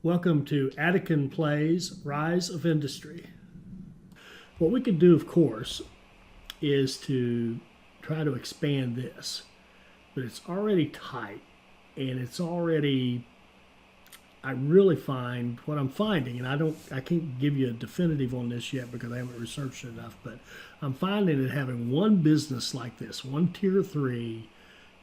Welcome to Attican Plays Rise of Industry. What we could do, of course, is to try to expand this, but it's already tight and it's already, I really find what I'm finding, and I can't give you a definitive on this yet because I haven't researched it enough, but I'm finding that having one business like this, one tier 3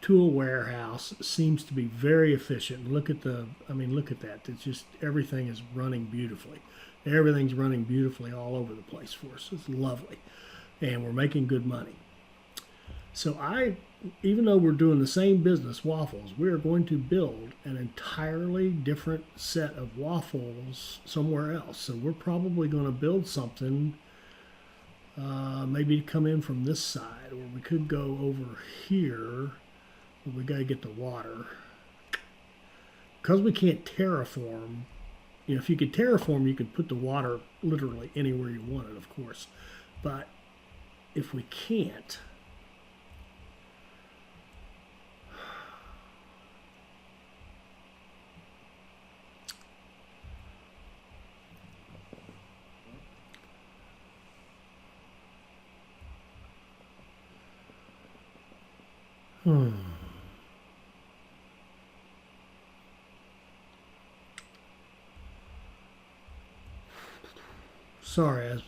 tool warehouse, seems to be very efficient. Look at look at that. It's just everything is running beautifully. Everything's running beautifully all over the place for us. It's lovely, and we're making good money. So even though we're doing the same business, waffles, we are going to build an entirely different set of waffles somewhere else. So we're probably going to build something, maybe come in from this side, or we could go over here. We got to get the water. Because we can't terraform, if you could terraform, you could put the water literally anywhere you want it, of course. But if we can't,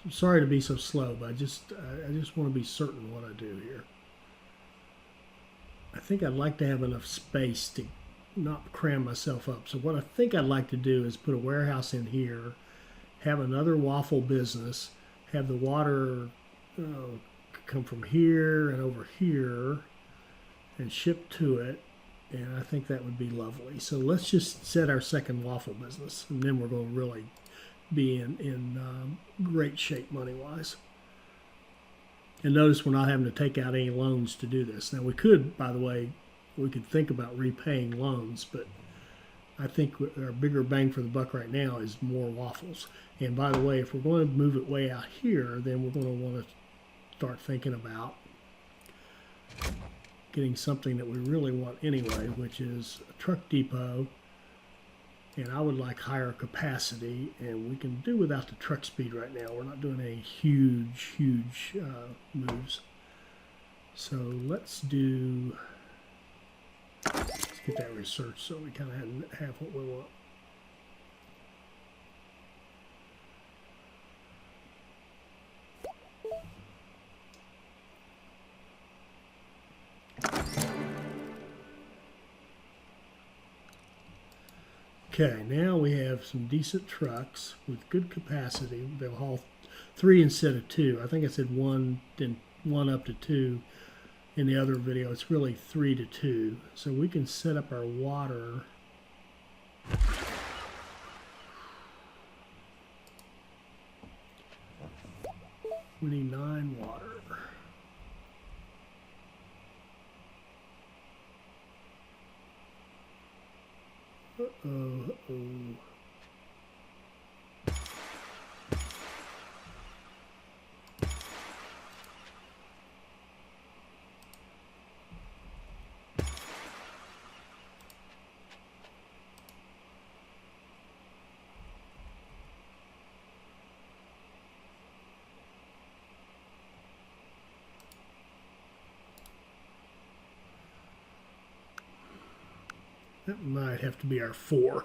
sorry to be so slow, but I just want to be certain what I do here. I think I'd like to have enough space to not cram myself up. So what I think I'd like to do is put a warehouse in here, have another waffle business, have the water come from here and over here and ship to it, and I think that would be lovely. So let's just set our second waffle business, and then we're going to really be in great shape money-wise. And notice we're not having to take out any loans to do this. Now we could, by the way, we could think about repaying loans, but I think our bigger bang for the buck right now is more waffles. And by the way, if we're going to move it way out here, then we're going to want to start thinking about getting something that we really want anyway, which is a truck depot. And I would like higher capacity, and we can do without the truck speed right now. We're not doing any huge moves. So let's get that research so we kind of have what we want. Okay, now we have some decent trucks with good capacity. They'll haul 3 instead of 2. I think I said 1, then 1 up to 2 in the other video. It's really 3 to 2. So we can set up our water. 29 water. Uh-oh. That might have to be our 4.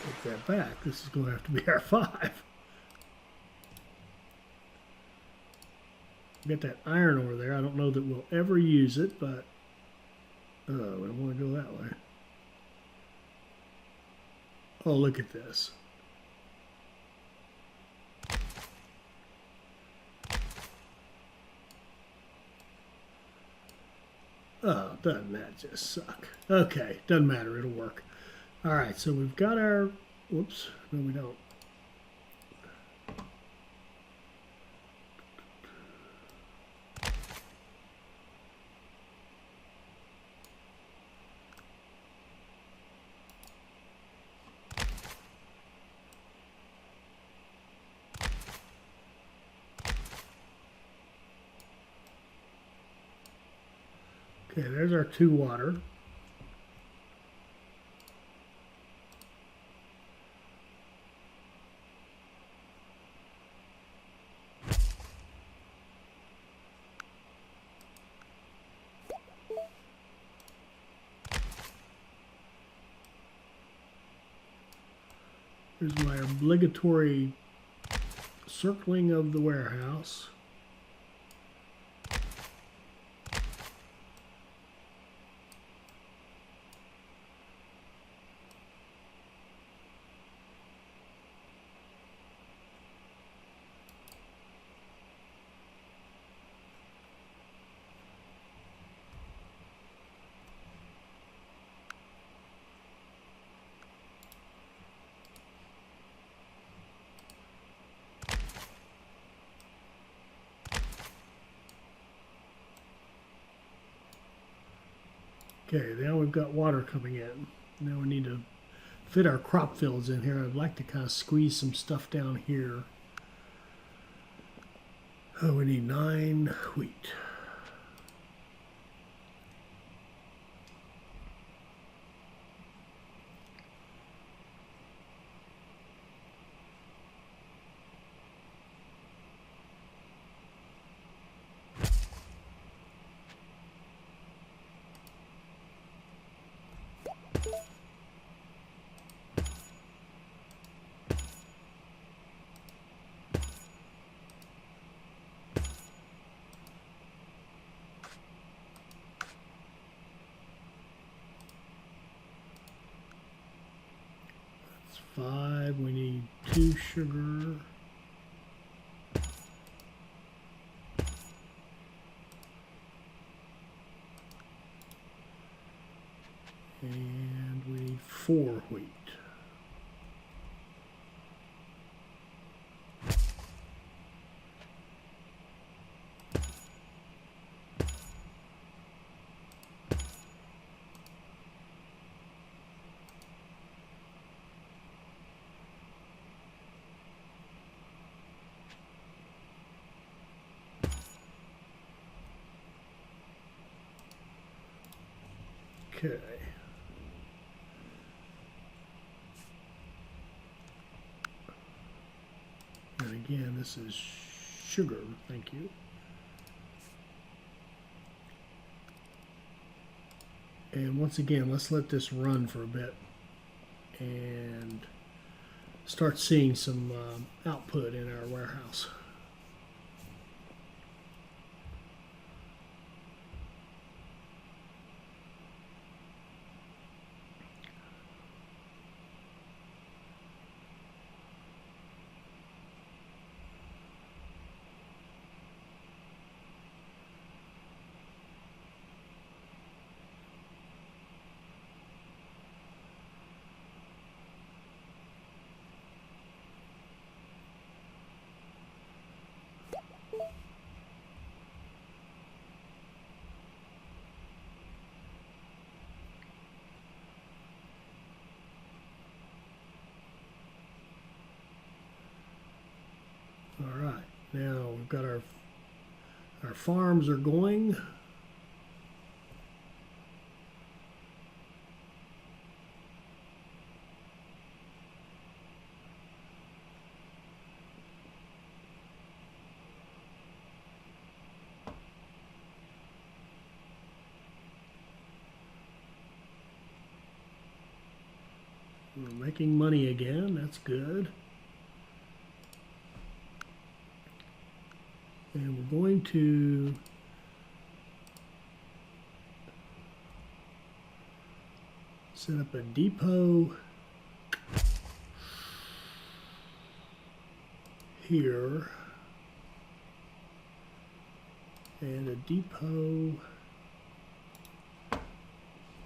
Take that back. This is going to have to be our 5. Get that iron over there. I don't know that we'll ever use it, but we don't want to go that way. Oh, look at this. Oh, doesn't that just suck? Okay, doesn't matter. It'll work. All right, so we've got our... Whoops. No, we don't. Okay, there's our 2 water. Here's my obligatory circling of the warehouse. Okay, now we've got water coming in. Now we need to fit our crop fields in here. I'd like to kind of squeeze some stuff down here. Oh, we need 9 wheat. That's 5. We need 2 sugar. And we need 4 wheat. Okay. And again, this is sugar, thank you. And once again, let's let this run for a bit and start seeing some output in our warehouse. All right, now we've got our farms are going. We're making money again, that's good. And we're going to set up a depot here and a depot.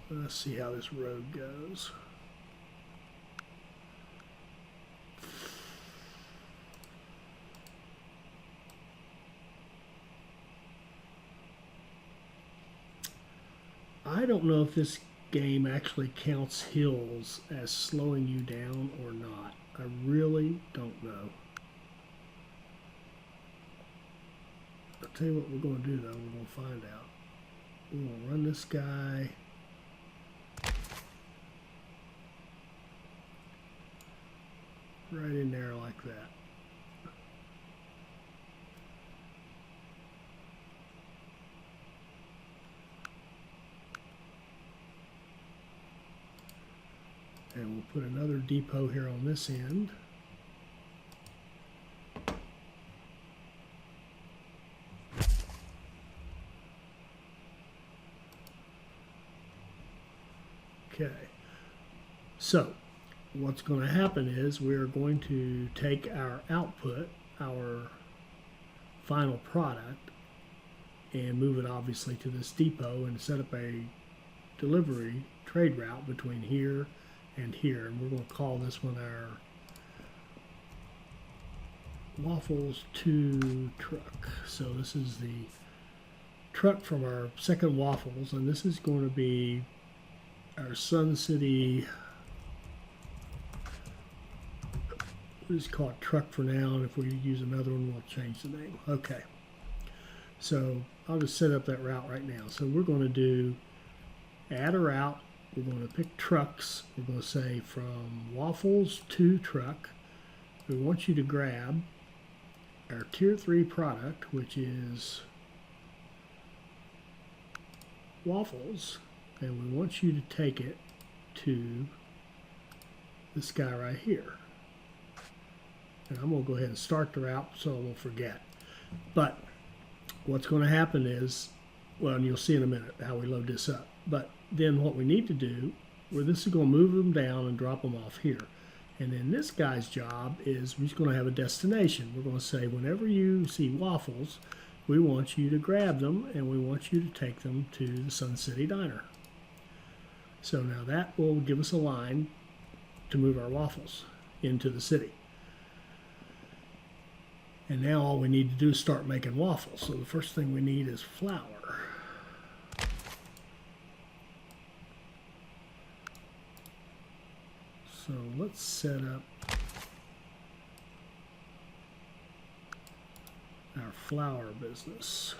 Let's see how this road goes. I don't know if this game actually counts hills as slowing you down or not. I really don't know. I'll tell you what we're going to do though, we're going to find out. We're going to run this guy. Right in there like that. And we'll put another depot here on this end. Okay, so what's going to happen is we're going to take our output, our final product, and move it obviously to this depot and set up a delivery trade route between here and here. And we're going to call this one our Waffles 2 truck. So this is the truck from our second Waffles, and this is going to be our Sun City, we'll just call it truck for now, and if we use another one we'll change the name. Okay, so I'll just set up that route right now. So we're going to do add a route. We're going to pick trucks. We're going to say from Waffles to truck. We want you to grab our tier 3 product, which is Waffles, and we want you to take it to this guy right here. And I'm going to go ahead and start the route so I won't forget. But what's going to happen is, well, and you'll see in a minute how we load this up. But then what we need to do, where this is going to move them down and drop them off here. And then this guy's job is we're just going to have a destination. We're going to say whenever you see Waffles, we want you to grab them and we want you to take them to the Sun City Diner. So now that will give us a line to move our Waffles into the city. And now all we need to do is start making waffles. So the first thing we need is flour. So let's set up our flour business.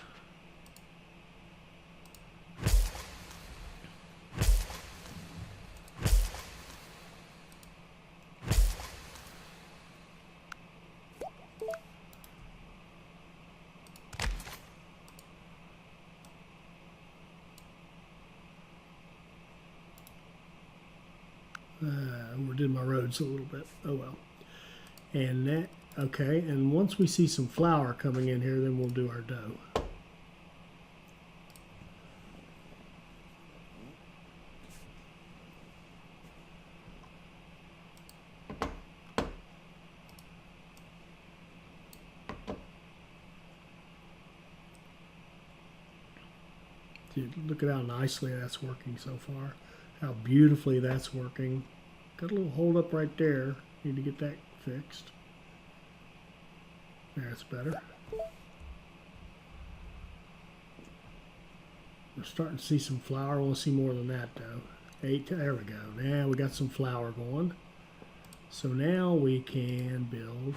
Overdid my roads a little bit. Oh well. And that, okay, and once we see some flour coming in here, then we'll do our dough. Dude, look at how nicely that's working so far. How beautifully that's working. Got a little hold up right there. Need to get that fixed. That's better. We're starting to see some flour. I want to see more than that though. 8, there we go. Now we got some flour going. So now we can build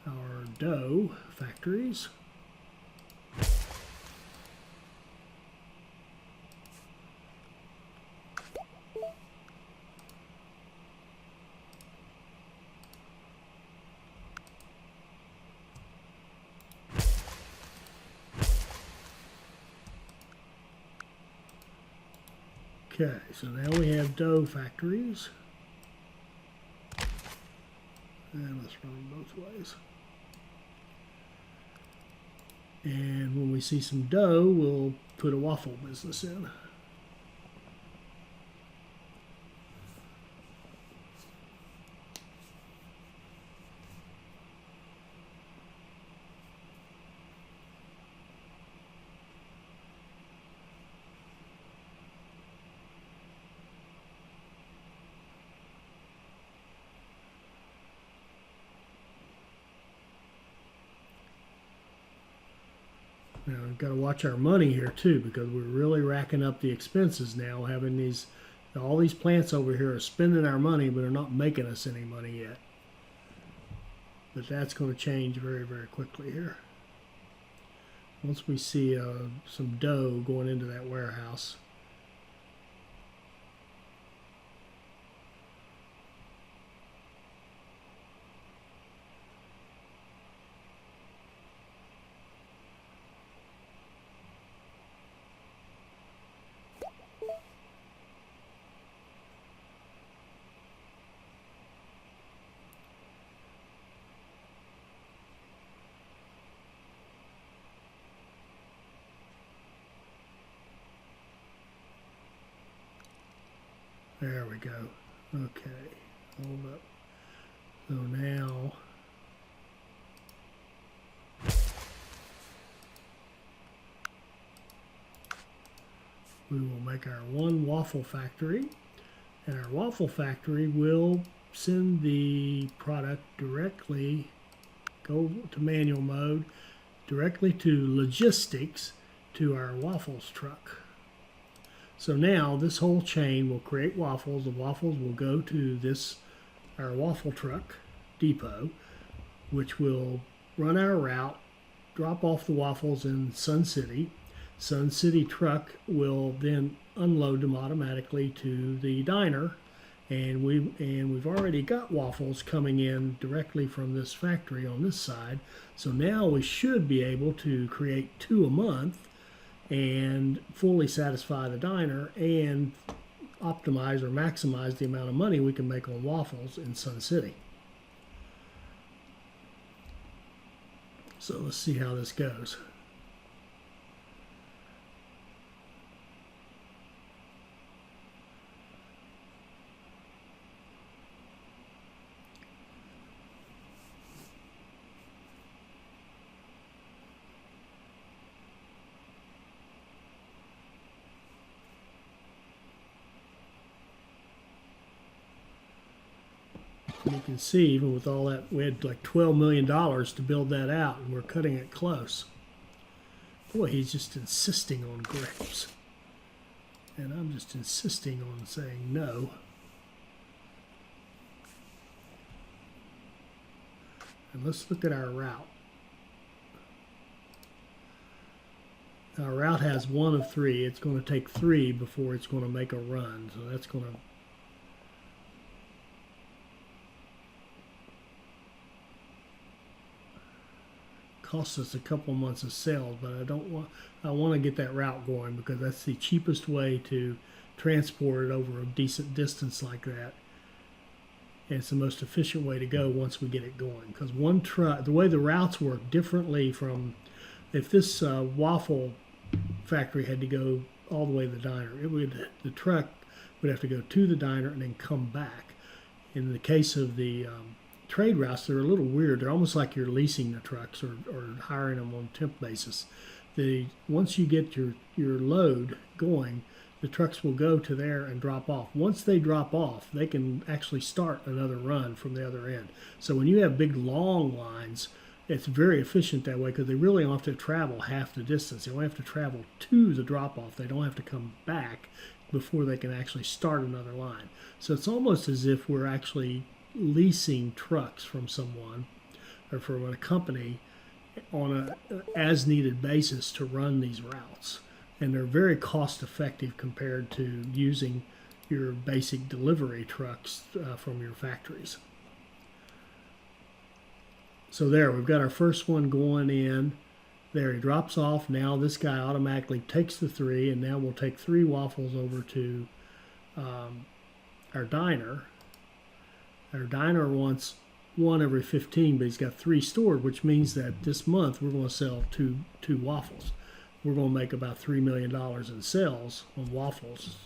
our dough factories. Okay, so now we have dough factories. And let's run them both ways. And when we see some dough, we'll put a waffle business in. Now we've got to watch our money here too, because we're really racking up the expenses now, having all these plants over here are spending our money but are not making us any money yet. But that's going to change very, very quickly here. Once we see some dough going into that warehouse. There we go. Okay, hold up. So now we will make our one waffle factory, and our waffle factory will send the product directly, go to manual mode, directly to logistics to our waffles truck. So now this whole chain will create waffles. The waffles will go to our waffle truck depot, which will run our route, drop off the waffles in Sun City. Sun City truck will then unload them automatically to the diner, and we've already got waffles coming in directly from this factory on this side. So now we should be able to create 2 a month and fully satisfy the diner and optimize or maximize the amount of money we can make on waffles in Sun City. So let's see how this goes. You can see, even with all that, we had like $12 million to build that out, and we're cutting it close. Boy, he's just insisting on grapes. And I'm just insisting on saying no. And let's look at our route. Our route has 1 of 3. It's going to take 3 before it's going to make a run. So that's going to cost us a couple months of sales, but I want to get that route going, because that's the cheapest way to transport it over a decent distance like that. And it's the most efficient way to go once we get it going, because one truck, the way the routes work differently from if this waffle factory had to go all the way to the diner, the truck would have to go to the diner and then come back. In the case of the trade routes, they're a little weird. They're almost like you're leasing the trucks or hiring them on temp basis. Once you get your load going, the trucks will go to there and drop off. Once they drop off, they can actually start another run from the other end. So when you have big long lines, it's very efficient that way, because they really don't have to travel half the distance. They only have to travel to the drop off. They don't have to come back before they can actually start another line. So it's almost as if we're actually leasing trucks from someone or from a company on a as needed basis to run these routes, and they're very cost effective compared to using your basic delivery trucks from your factories. So there, we've got our first one going in. There, he drops off. Now this guy automatically takes the 3, and now we'll take 3 waffles over to our diner. Our diner wants one every 15, but he's got 3 stored, which means that this month we're going to sell two waffles. We're going to make about $3 million in sales on waffles.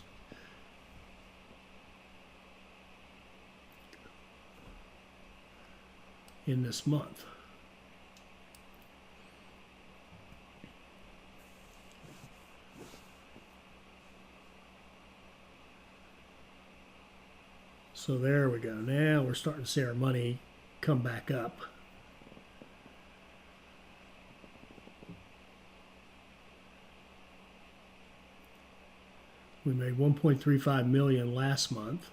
In this month. So there we go. Now we're starting to see our money come back up. We made 1.35 million last month.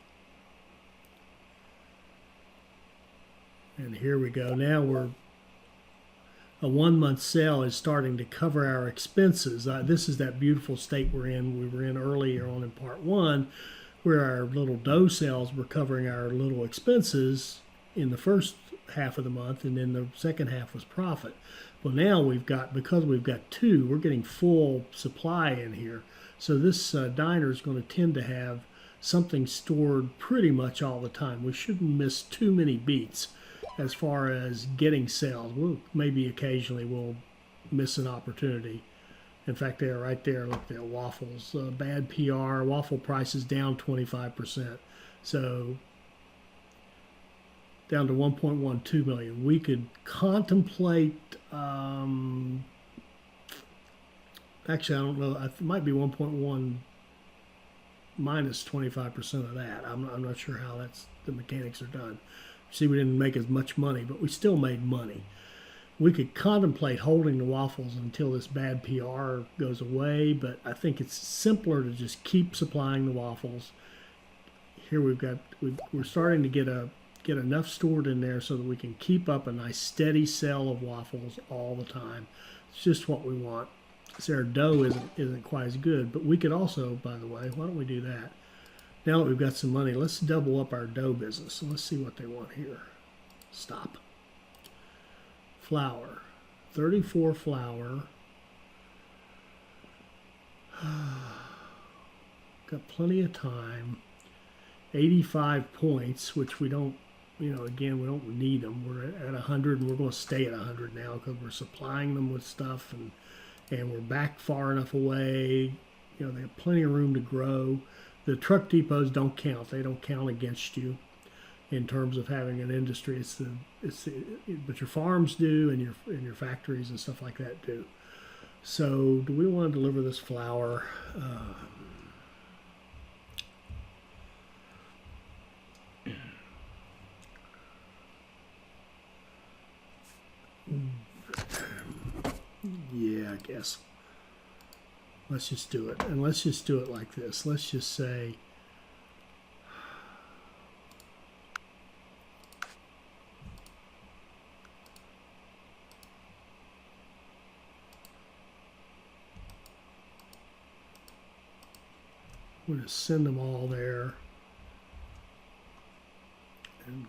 And here we go. Now a 1 month sale is starting to cover our expenses. This is that beautiful state we were in earlier on in part 1, where our little dough sales were covering our little expenses in the first half of the month, and then the second half was profit. Well, now because we've got 2, we're getting full supply in here. So this diner is going to tend to have something stored pretty much all the time. We shouldn't miss too many beats as far as getting sales. Maybe occasionally we'll miss an opportunity. In fact, they're right there. Look at Waffles. Bad PR. Waffle prices down 25%. So down to 1.12 million. We could contemplate. Actually, I don't know. It might be 1.1 minus 25% of that. I'm not sure how the mechanics are done. See, we didn't make as much money, but we still made money. We could contemplate holding the waffles until this bad PR goes away, but I think it's simpler to just keep supplying the waffles. Here we're starting to get enough stored in there so that we can keep up a nice steady sale of waffles all the time. It's just what we want. So our dough isn't quite as good, but we could also, by the way, why don't we do that? Now that we've got some money, let's double up our dough business. So let's see what they want here. Stop. Flour. 34 flour. Got plenty of time. 85 points, which we don't, again, we don't need them. We're at 100, and we're going to stay at 100 now because we're supplying them with stuff, and we're back far enough away. They have plenty of room to grow. The truck depots don't count. They don't count against you in terms of having an industry. But your farms do, and your factories and stuff like that do. So, do we want to deliver this flour? Yeah, I guess. Let's just do it. And let's just do it like this. Let's just say, we'll just send them all there. And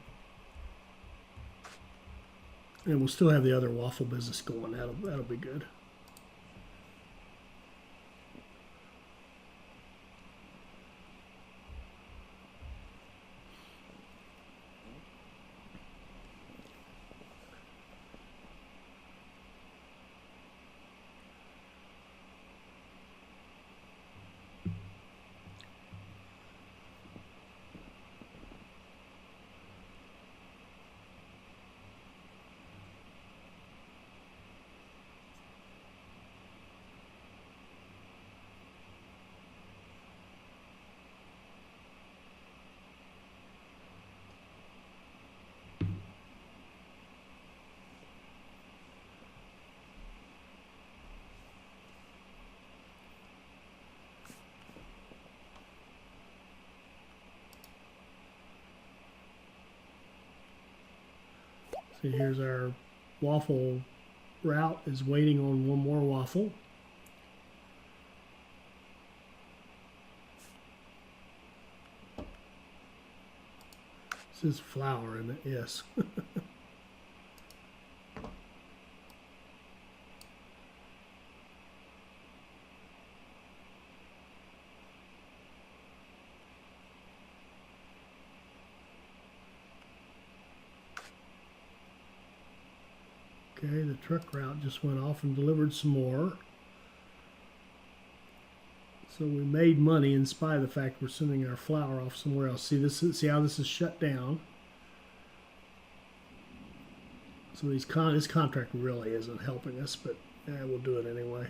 we'll still have the other waffle business going. That'll be good. See, here's our waffle route is waiting on one more waffle. This is flour in it, yes. Okay, the truck route just went off and delivered some more. So we made money in spite of the fact we're sending our flour off somewhere else. See how this is shut down. So this contract really isn't helping us, but we'll do it anyway.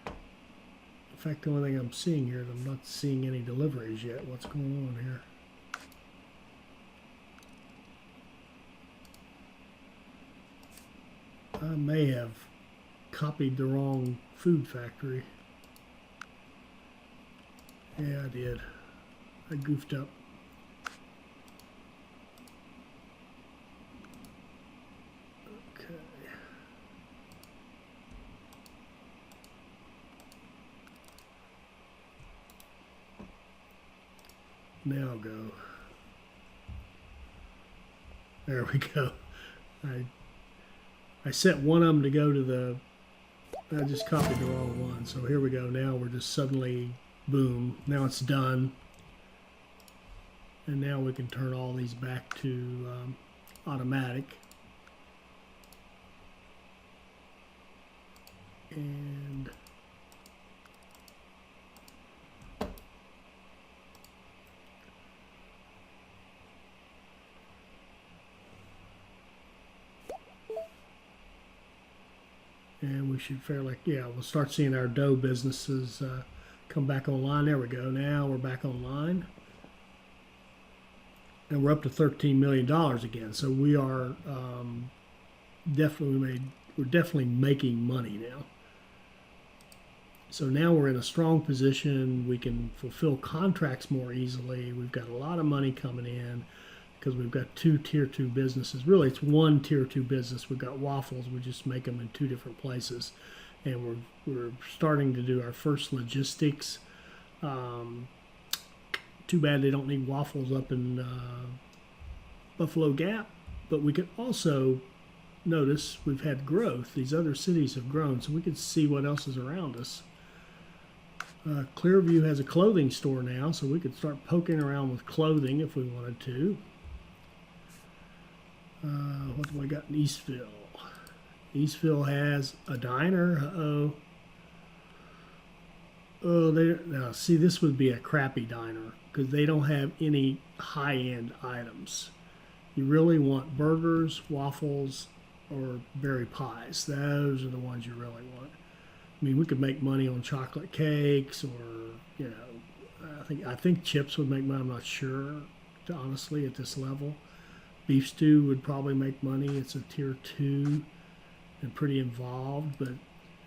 In fact, the only thing I'm seeing here is I'm not seeing any deliveries yet. What's going on here? I may have copied the wrong food factory. Yeah, I did. I goofed up. Okay. Now go. There we go. I set one of them to go to the, I just copied the wrong one. So here we go. Now we're just suddenly, boom, now it's done. And now we can turn all these back to automatic. And we should fairly, yeah, we'll start seeing our dough businesses come back online. There we go. Now we're back online. And we're up to $13 million again. So we are we're definitely making money now. So now we're in a strong position. We can fulfill contracts more easily. We've got a lot of money coming in because we've got two tier 2 businesses. Really, it's one tier 2 business. We've got Waffles. We just make them in 2 different places. And we're starting to do our first logistics. Too bad they don't need Waffles up in Buffalo Gap. But we can also notice we've had growth. These other cities have grown, so we can see what else is around us. Clearview has a clothing store now, so we could start poking around with clothing if we wanted to. What do we got in Eastville? Eastville has a diner. Uh-oh. Oh, now see, this would be a crappy diner because they don't have any high-end items. You really want burgers, waffles, or berry pies. Those are the ones you really want. I mean, we could make money on chocolate cakes, or you know, I think chips would make money. I'm not sure, honestly, at this level. Beef stew would probably make money. It's a tier 2 and pretty involved, but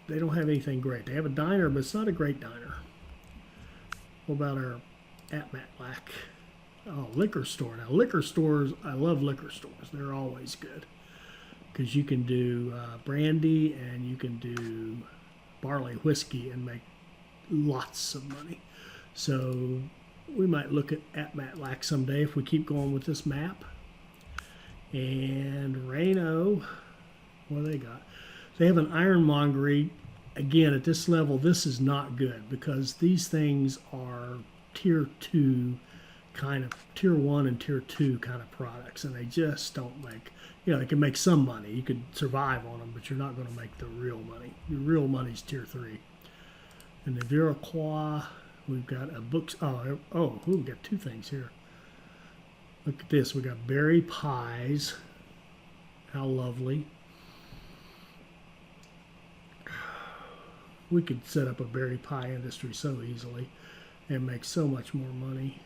they don't have anything great. They have a diner, but it's not a great diner. What about our Atmatlack? Oh, liquor store. Now, liquor stores, I love liquor stores. They're always good because you can do brandy and you can do barley whiskey and make lots of money. So we might look at Atmatlack someday if we keep going with this map. And Reno, what do they got? They have an ironmongery. Again, at this level, this is not good because these things are tier 2 kind of, tier 1 and tier 2 kind of products, and they just don't make, you know, they can make some money. You could survive on them, but you're not going to make the real money. Your real money's tier 3. And the Viroquois, we've got a books. We've got 2 things here. Look at this. We got berry pies. How lovely. We could set up a berry pie industry so easily and make so much more money.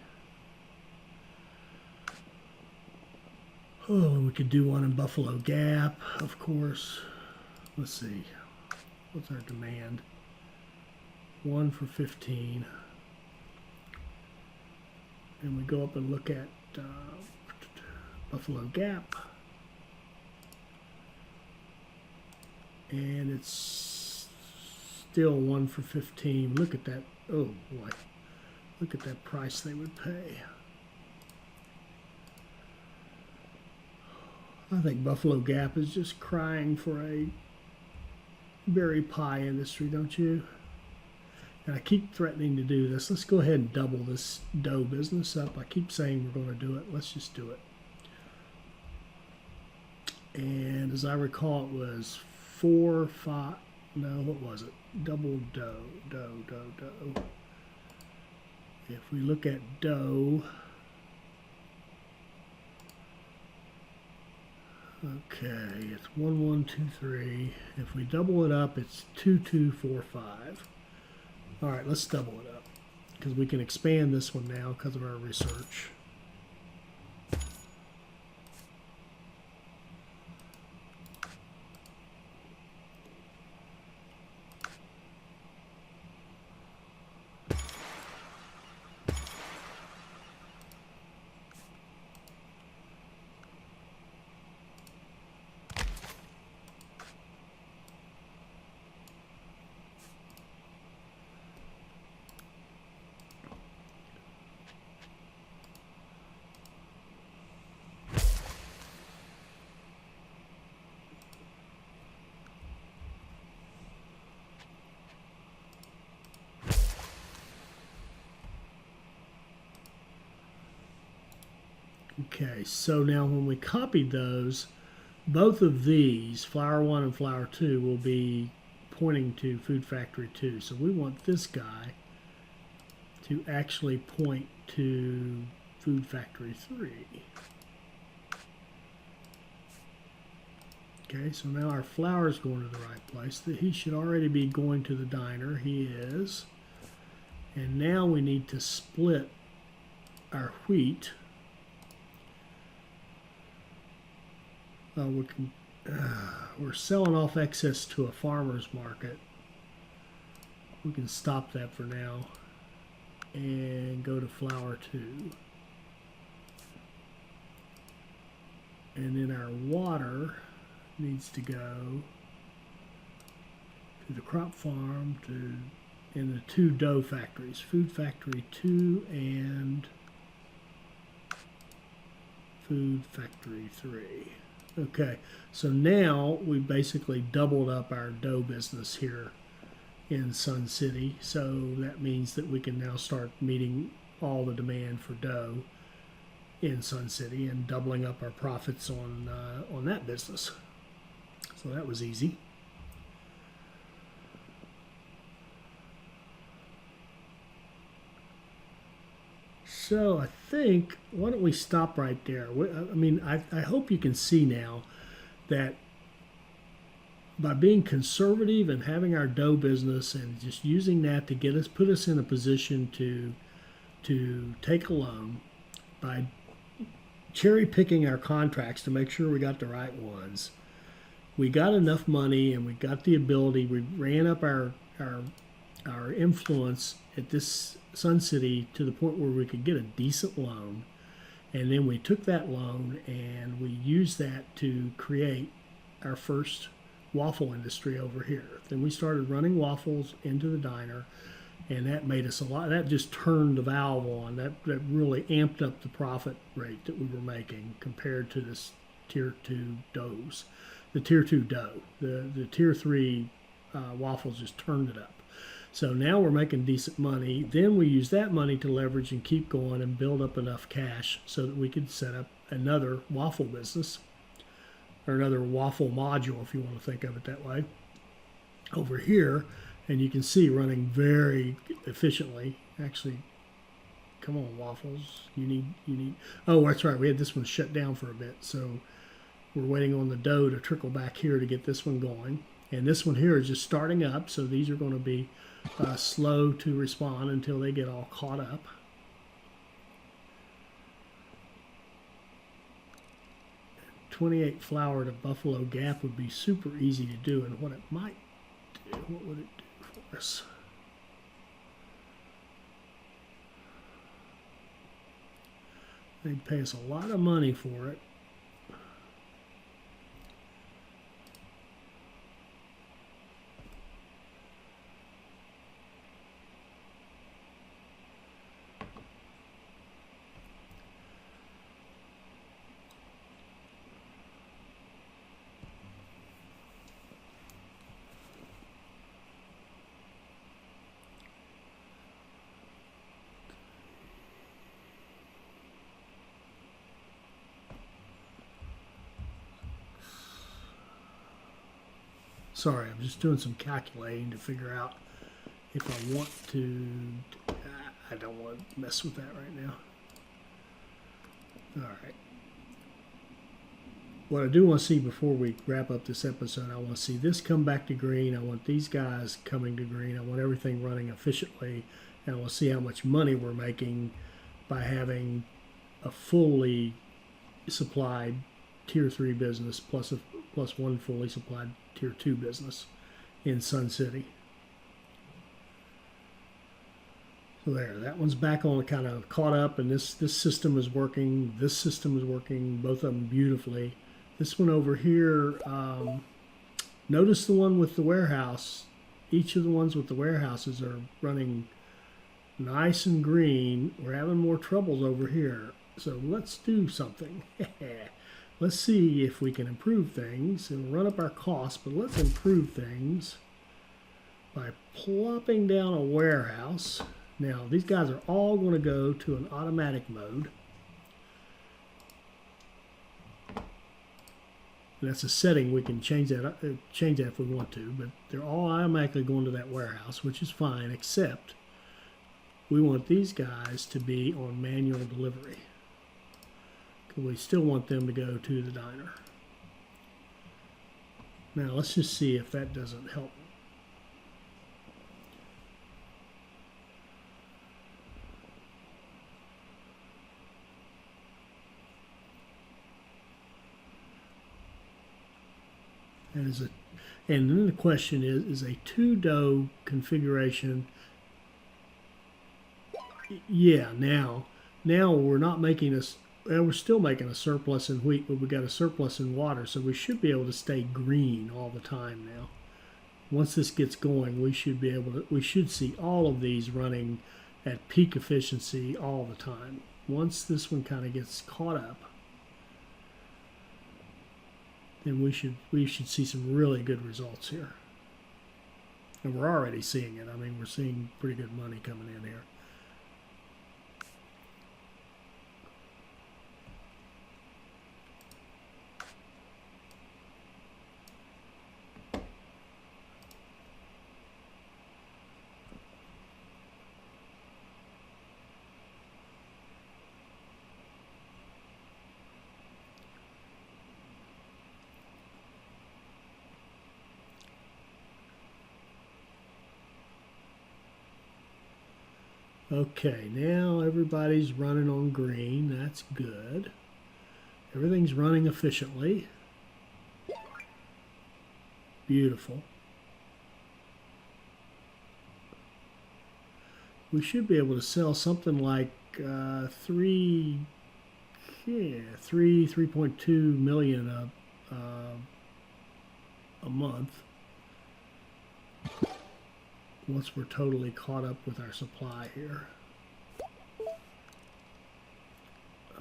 Oh, we could do one in Buffalo Gap, of course. Let's see. What's our demand? 1 for 15. And we go up and look at Buffalo Gap. And it's still 1 for 15. Look at that. Oh boy. Look at that price they would pay. I think Buffalo Gap is just crying for a berry pie industry, don't you? And I keep threatening to do this. Let's go ahead and double this dough business up. I keep saying we're going to do it. Let's just do it. And as I recall, it was 4, 5, no, what was it? Double dough. If we look at dough, okay, it's 1, 1, 2, 3. If we double it up, it's 2, 2, 4, 5. All right, let's double it up because we can expand this one now because of our research. Okay, so now when we copied those, both of these, flour 1 and flour 2, will be pointing to Food Factory 2. So we want this guy to actually point to Food Factory 3. Okay, so now our flour is going to the right place. He should already be going to the diner. He is. And now we need to split our wheat. We're selling off excess to a farmer's market. We can stop that for now and go to flour 2. And then our water needs to go to the crop farm in the 2 dough factories, Food Factory 2 and Food Factory 3. Okay, so now we basically doubled up our dough business here in Sun City. So that means that we can now start meeting all the demand for dough in Sun City and doubling up our profits on that business. So that was easy. So I think, why don't we stop right there? I mean, I hope you can see now that by being conservative and having our dough business and just using that to put us in a position to take a loan, by cherry picking our contracts to make sure we got the right ones, we got enough money and we got the ability. We ran up our influence at this Sun City to the point where we could get a decent loan, and then we took that loan and we used that to create our first waffle industry over here. Then we started running waffles into the diner, and that made us a lot. That just turned the valve on. That really amped up the profit rate that we were making compared to this tier 2 doughs. The tier 2 dough, the tier 3 waffles just turned it up. So now we're making decent money. Then we use that money to leverage and keep going and build up enough cash so that we could set up another waffle business, or another waffle module, if you want to think of it that way, over here. And you can see running very efficiently. Actually, come on, Waffles. You need. Oh, that's right. We had this one shut down for a bit. So we're waiting on the dough to trickle back here to get this one going. And this one here is just starting up. So these are going to be slow to respond until they get all caught up. $28 flour to Buffalo Gap would be super easy to do. And what it might do, what would it do for us? They'd pay us a lot of money for it. Sorry, I'm just doing some calculating to figure out if I want to. I don't want to mess with that right now. All right. What I do want to see before we wrap up this episode, I want to see this come back to green. I want these guys coming to green. I want everything running efficiently. And I want to see how much money we're making by having a fully supplied Tier 3 business plus one fully supplied Tier 2 business in Sun City. So there, that one's back on, kind of caught up, and this system is working. This system is working, both of them beautifully. This one over here, notice the one with the warehouse. Each of the ones with the warehouses are running nice and green. We're having more troubles over here. So let's do something. Let's see if we can improve things. It'll run up our costs, but let's improve things by plopping down a warehouse. Now, these guys are all going to go to an automatic mode. And that's a setting. We can change that if we want to, but they're all automatically going to that warehouse, which is fine, except we want these guys to be on manual delivery. We still want them to go to the diner. Now, let's just see if that doesn't help. And then the question is a two dough configuration? Yeah, now we're not making we're still making a surplus in wheat, but we got a surplus in water, so we should be able to stay green all the time now. Once this gets going, we should see all of these running at peak efficiency all the time. Once this one kind of gets caught up, then we should see some really good results here. And we're already seeing it. I mean, we're seeing pretty good money coming in here. Okay, now everybody's running on green. That's good. Everything's running efficiently. Beautiful. We should be able to sell something like 3.2 million a month. Once we're totally caught up with our supply here.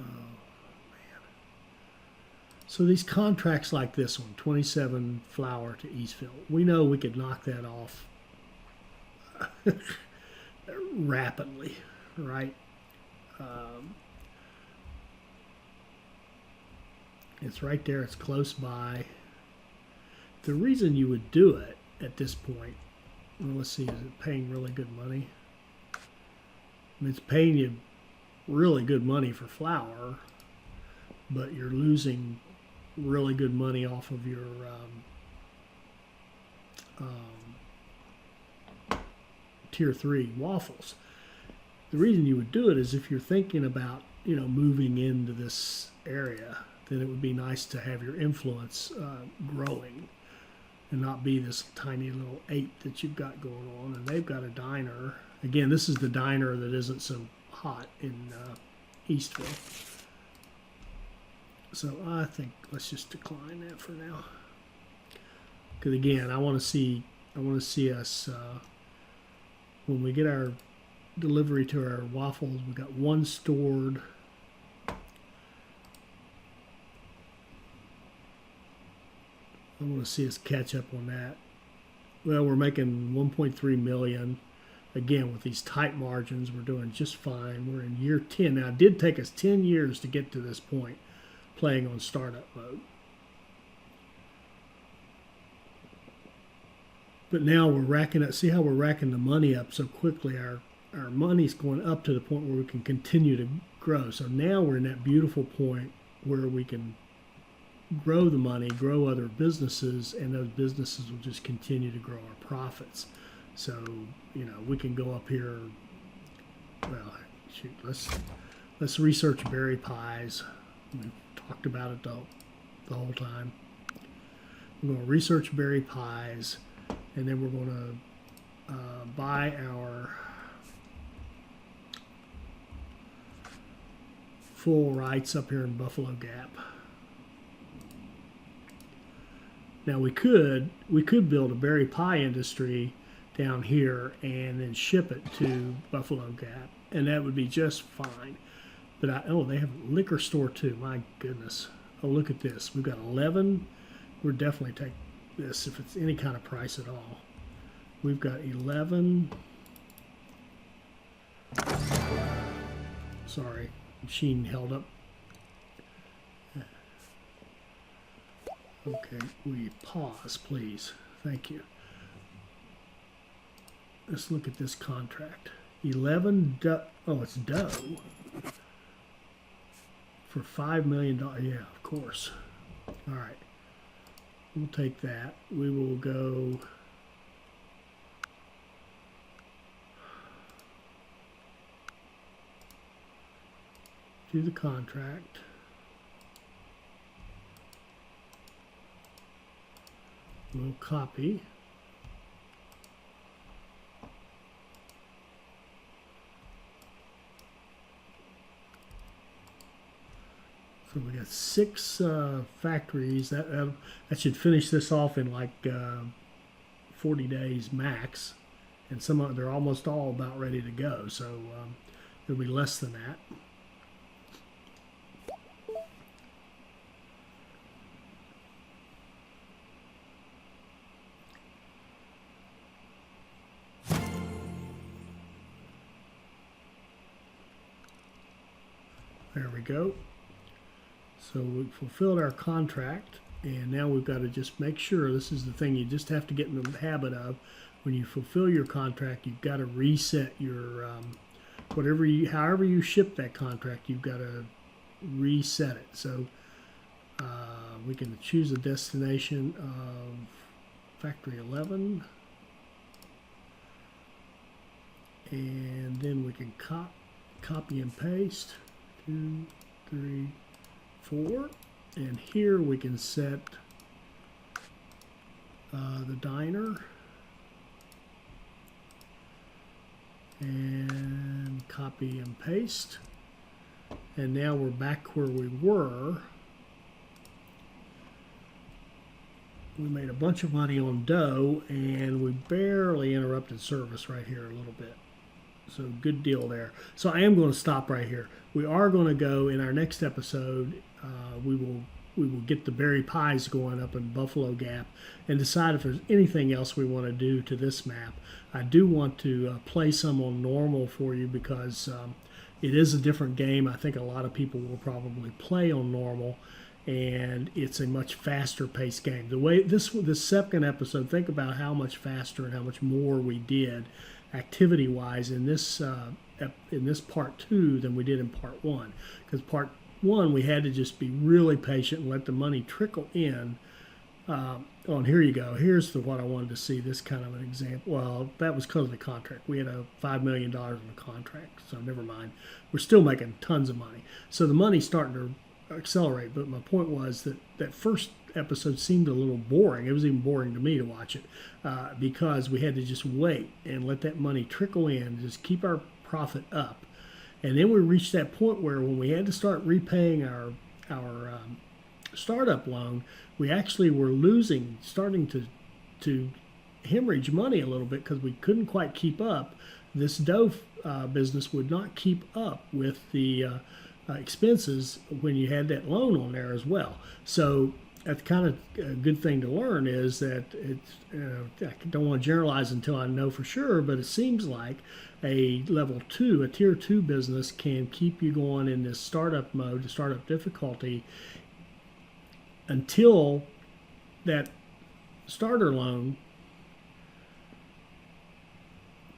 Oh, man. So these contracts like this one, 27 flour to Eastville, we know we could knock that off rapidly, right? It's right there. It's close by. The reason you would do it at this point, well, let's see, is it paying really good money? I mean, it's paying you really good money for flour, but you're losing really good money off of your Tier 3 waffles. The reason you would do it is if you're thinking about, moving into this area, then it would be nice to have your influence growing and not be this tiny little 8 that you've got going on. And they've got a diner. Again, this is the diner that isn't so hot in Eastville. So I think let's just decline that for now. Because again, I want to see us when we get our delivery to our waffles. We got one stored. I want to see us catch up on that. Well, we're making 1.3 million. Again, with these tight margins, we're doing just fine. We're in year 10 now. It did take us 10 years to get to this point, playing on startup mode. But now we're racking up. See how we're racking the money up so quickly? Our money's going up to the point where we can continue to grow. So now we're in that beautiful point where we can grow the money, grow other businesses, and those businesses will just continue to grow our profits. So, we can go up here. Well, shoot, let's research berry pies. We've talked about it the whole time. We're going to research berry pies, and then we're going to buy our full rights up here in Buffalo Gap. Now we could build a berry pie industry down here and then ship it to Buffalo Gap, and that would be just fine. But they have a liquor store too. My goodness. Oh, look at this. We've got 11. We'll definitely take this if it's any kind of price at all. We've got 11. Sorry, machine held up. Okay, we pause, please. Thank you. Let's look at this contract. 11 oh, it's dough for $5 million. Yeah, of course. All right. We'll take that. We will go to the contract. We'll copy. So we got 6 factories. That should finish this off in like 40 days max, and they're almost all about ready to go. So it'll be less than that. There we go. So we fulfilled our contract, and now we've got to just make sure, this is the thing you just have to get in the habit of. When you fulfill your contract, you've got to reset your, however you ship that contract, you've got to reset it. So we can choose a destination of factory 11, and then we can copy and paste 2, 3, 4, and here we can set the diner, and copy and paste, and now we're back where we were. We made a bunch of money on dough, and we barely interrupted service right here a little bit. So good deal there. So I am going to stop right here. We are going to go in our next episode. We will get the berry pies going up in Buffalo Gap and decide if there's anything else we want to do to this map. I do want to play some on normal for you because it is a different game. I think a lot of people will probably play on normal, and it's a much faster paced game. The way this second episode, think about how much faster and how much more we did activity wise in this part 2 than we did in part 1, because part 1 we had to just be really patient and let the money trickle in. Here you go. Here's what I wanted to see, this kind of an example. Well, that was because of the contract. We had a $5 million in the contract, so never mind. We're still making tons of money. So the money's starting to accelerate, but my point was that first episode seemed a little boring. It was even boring to me to watch it because we had to just wait and let that money trickle in, just keep our profit up. And then we reached that point where when we had to start repaying our startup loan, we actually were starting to hemorrhage money a little bit because we couldn't quite keep up. This dough business would not keep up with the expenses when you had that loan on there as well. So that's kind of a good thing to learn, is that it's, I don't want to generalize until I know for sure, but it seems like a level 2, a tier 2 business can keep you going in this startup mode, the startup difficulty, until that starter loan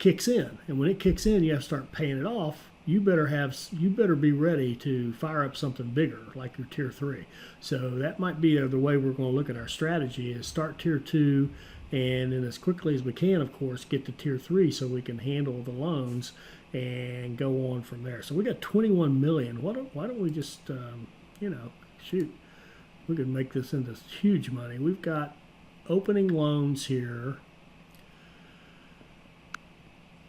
kicks in. And when it kicks in, you have to start paying it off. You better be ready to fire up something bigger like your tier 3. So that might be the way we're going to look at our strategy, is start tier 2, and then as quickly as we can, of course, get to tier 3 so we can handle the loans and go on from there. So we got 21 million. Why don't we just shoot, we could make this into huge money. We've got opening loans here.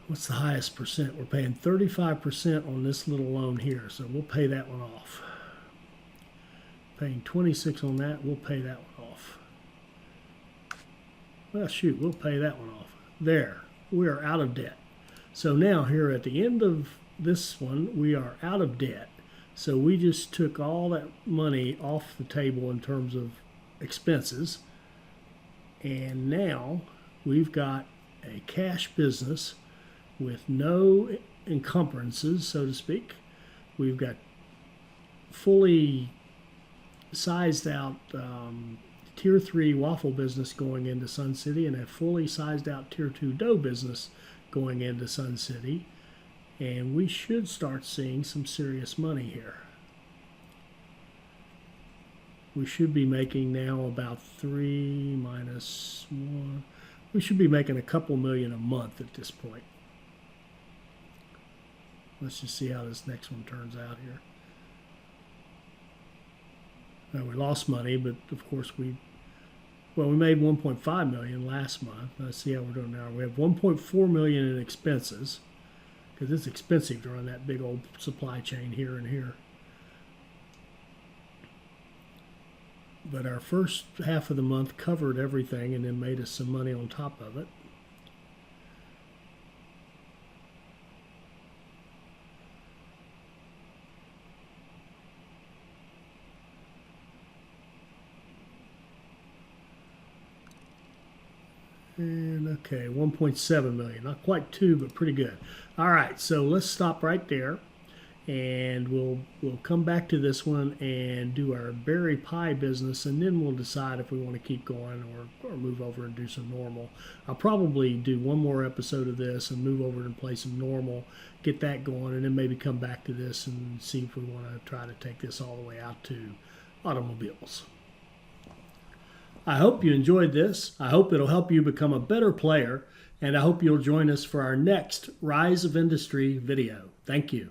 What's the highest percent? We're paying 35% on this little loan here, so we'll pay that one off. Paying 26 on that, we'll pay that one off. Well, shoot, we'll pay that one off. There, we are out of debt. So now here at the end of this one, we are out of debt. So we just took all that money off the table in terms of expenses. And now we've got a cash business with no encumbrances, so to speak. We've got fully sized out tier 3 waffle business going into Sun City, and a fully sized out tier 2 dough business going into Sun City. And we should start seeing some serious money here. We should be making now about 3 minus 1. We should be making a couple million a month at this point. Let's just see how this next one turns out here. Well, we lost money, but of course we made 1.5 million last month. Let's see how we're doing now. We have 1.4 million in expenses, because it's expensive to run that big old supply chain here and here. But our first half of the month covered everything and then made us some money on top of it. And okay, 1.7 million. Not quite 2, but pretty good. All right, so let's stop right there, and we'll come back to this one and do our berry pie business, and then we'll decide if we want to keep going or move over and do some normal. I'll probably do one more episode of this and move over and play some normal, get that going, and then maybe come back to this and see if we want to try to take this all the way out to automobiles. I hope you enjoyed this. I hope it'll help you become a better player, and I hope you'll join us for our next Rise of Industry video. Thank you.